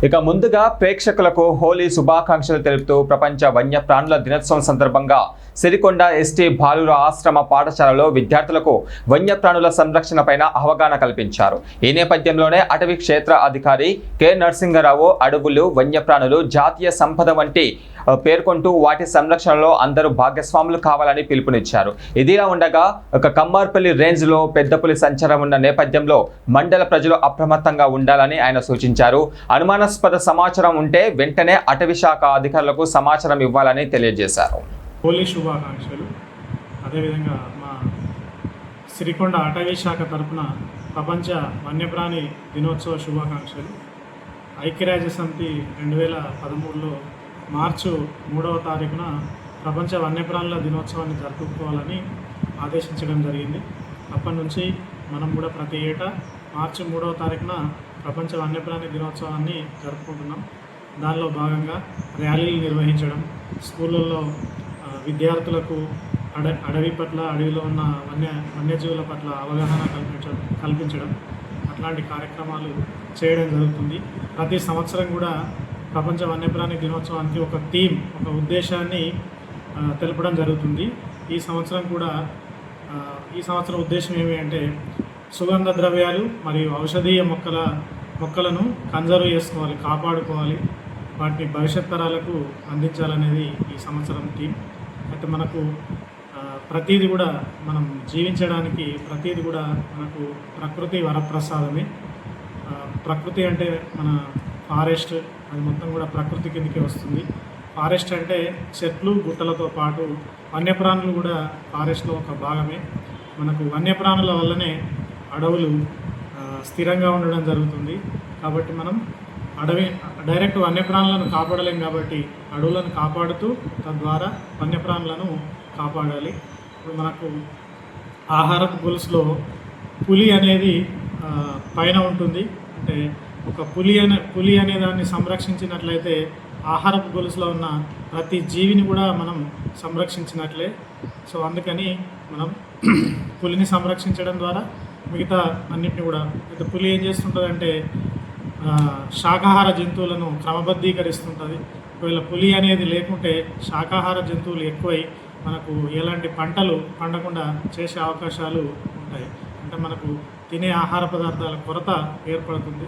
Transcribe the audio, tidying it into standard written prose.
ఇక ముందుగా ప్రేక్షకులకు హోలీ శుభాకాంక్షలు తెలుపుతూ ప్రపంచ వన్యప్రాణుల దినోత్సవం సందర్భంగా సిరికొండ ఎస్టీ బాలుర ఆశ్రమ పాఠశాలలో విద్యార్థులకు వన్యప్రాణుల సంరక్షణపైన అవగాహన కల్పించారు. ఈ నేపథ్యంలోనే అటవీ క్షేత్ర అధికారి కె నరసింగరావు అడవులు, వన్యప్రాణులు జాతీయ సంపద వంటి పేర్కొంటూ వాటి సంరక్షణలో అందరూ భాగస్వాములు కావాలని పిలుపునిచ్చారు. ఇదిలా ఉండగా ఒక కమ్మార్పల్లి రేంజ్ లో పెద్ద పులి సంచారం ఉన్న నేపథ్యంలో మండల ప్రజలు అప్రమత్తంగా ఉండాలని ఆయన సూచించారు. అనుమానాస్పద సమాచారం ఉంటే వెంటనే అటవీ శాఖ అధికారులకు సమాచారం ఇవ్వాలని తెలియజేశారు. హోలీ శుభాకాంక్షలు. అదేవిధంగా మా సిరికొండ అటవీ శాఖ తరఫున ప్రపంచ వన్యప్రాణి దినోత్సవ శుభాకాంక్షలు. ఐక్యరాజ్య సమితి 2013లో మార్చి 3వ తారీఖున ప్రపంచ వన్యప్రాణుల దినోత్సవాన్ని జరుపుకోవాలని ఆదేశించడం జరిగింది. అప్పటి నుంచి మనం కూడా ప్రతి ఏటా మార్చి 3వ తారీఖున ప్రపంచ వన్యప్రాణి దినోత్సవాన్ని జరుపుకుంటున్నాం. దానిలో భాగంగా ర్యాలీలు నిర్వహించడం, స్కూళ్ళల్లో విద్యార్థులకు అడవి పట్ల, అడవిలో ఉన్న వన్యజీవుల పట్ల అవగాహన కల్పించడం అట్లాంటి కార్యక్రమాలు చేయడం జరుగుతుంది. ప్రతి సంవత్సరం కూడా ప్రపంచ వన్యప్రాణి దినోత్సవానికి ఒక థీమ్, ఒక ఉద్దేశాన్ని తెలపడం జరుగుతుంది. ఈ సంవత్సరం ఉద్దేశం ఏమి అంటే సుగంధ ద్రవ్యాలు మరియు ఔషధీయ మొక్కలను కన్జర్వ్ చేసుకోవాలి, కాపాడుకోవాలి, వాటిని భవిష్యత్ తరాలకు అందించాలనేది ఈ సంవత్సరం థీమ్. అయితే మనకు ప్రతిదీ కూడా మనం జీవించడానికి ప్రతిదీ కూడా మనకు ప్రకృతి వరప్రసాదమే. ప్రకృతి అంటే మన ఫారెస్ట్, అది మొత్తం కూడా ప్రకృతి కిందకి వస్తుంది. ఫారెస్ట్ అంటే చెట్లు, గుట్టలతో పాటు వన్యప్రాణులు కూడా ఫారెస్ట్లో ఒక భాగమే. మనకు వన్యప్రాణుల వల్లనే అడవులు స్థిరంగా ఉండడం జరుగుతుంది. కాబట్టి మనం డైరెక్ట్ వన్యప్రాణులను కాపాడలేం కాబట్టి అడవులను కాపాడుతూ తద్వారా వన్యప్రాణులను కాపాడాలి. ఇప్పుడు మనకు ఆహారపు గొలుసులో పులి అనేది పైన ఉంటుంది. అంటే ఒక పులి అనే దాన్ని సంరక్షించినట్లయితే ఆహారపు గొలుసులో ఉన్న ప్రతి జీవిని కూడా మనం సంరక్షించినట్లే. సో అందుకని మనం పులిని సంరక్షించడం ద్వారా మిగతా అన్నింటినీ కూడా, అయితే పులి ఏం చేస్తుంటుందంటే శాకాహార జంతువులను క్రమబద్ధీకరిస్తుంటుంది. ఒకవేళ పులి అనేది లేకుంటే శాకాహార జంతువులు ఎక్కువై మనకు ఎలాంటి పంటలు పండకుండా చేసే అవకాశాలు ఉంటాయి. అంటే మనకు తినే ఆహార పదార్థాల కొరత ఏర్పడుతుంది.